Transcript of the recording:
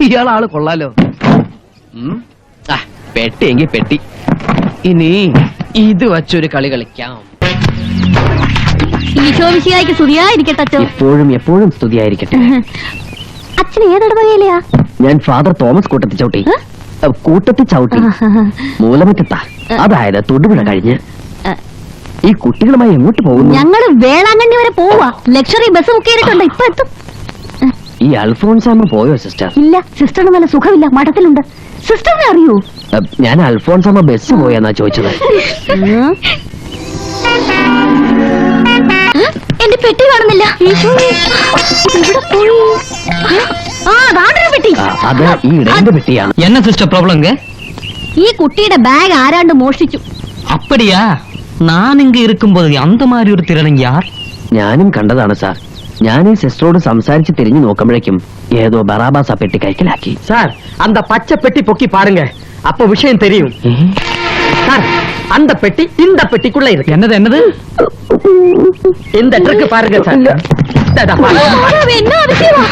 ഇയാളാള് കൊള്ളാലോ. പെട്ടിയെങ്കി പെട്ടി. ഇനി ഇത് വച്ചൊരു കളി കളിക്കാം. ഈശോമിശിഹായ്ക്ക് സ്തുതിയായിരിക്കട്ടെ അച്ഛൻ. എപ്പോഴും എപ്പോഴും സ്തുതിയായിരിക്കട്ടെ. അച്ഛൻ ഏതിടവകയിലെയാ? ഞാൻ ഫാദർ തോമസ് കൂട്ടത്തി ചവിട്ടി. കൂട്ടത്തി ചവിട്ടി മൂലമറ്റത്താ, അതായത് തൊടുപുഴ കഴിഞ്ഞ്. ഈ കുട്ടികളുമായി എങ്ങോട്ട് പോകുന്നു? ഞങ്ങള് വേളാങ്കണ്ണി വരെ പോവാ. ലക്ഷറി ബസ് ബുക്ക് ചെയ്തിട്ടുണ്ട്, ഇപ്പൊ എത്തും. ഈ അൽഫോൺസാമ്മ പോയോ സിസ്റ്റർ? ഇല്ല, സിസ്റ്ററിന് നല്ല സുഖമില്ല, മഠത്തിലുണ്ട്. സിസ്റ്ററിനെ അറിയൂ? ഞാൻ അൽഫോൺസാമ്മ ബസ് പോയെന്നാ ചോദിച്ചത്. എന്റെ പെട്ടി കാണുന്നില്ല. പെട്ടി അത് ഈ ഇടയന്റെ പെട്ടിയാണ്. என்ன சிஸ்டர் ப்ராப்ளம்ங்க? ഈ കുട്ടിയുടെ ബാഗ് ആരാണ്ട് മോഷ്ടിച്ചു. அப்படியா? நான் இங்க இருக்கும்போது அந்த மாதிரி ஒரு திருடன் யார்? ഞാനും കണ്ടതാണ് സാർ. ഞാൻ ഈ സിസ്റ്ററോട് സംസാരിച്ച് തിരിഞ്ഞു നോക്കുമ്പോഴേക്കും ഏതോ ബറാബാസ് ആ പെട്ടി കൈക്കലാക്കി. சார் அந்த பச்சை பெட்டி பொக்கி பாருங்க, அப்ப விஷயம் தெரியும். சார் அந்த பெட்டி இந்த பெட்டிக்குள்ள இருக்கு. என்னது என்னது? இந்த ட்ரக் பாருங்க சார். என்ன அதிசயமா?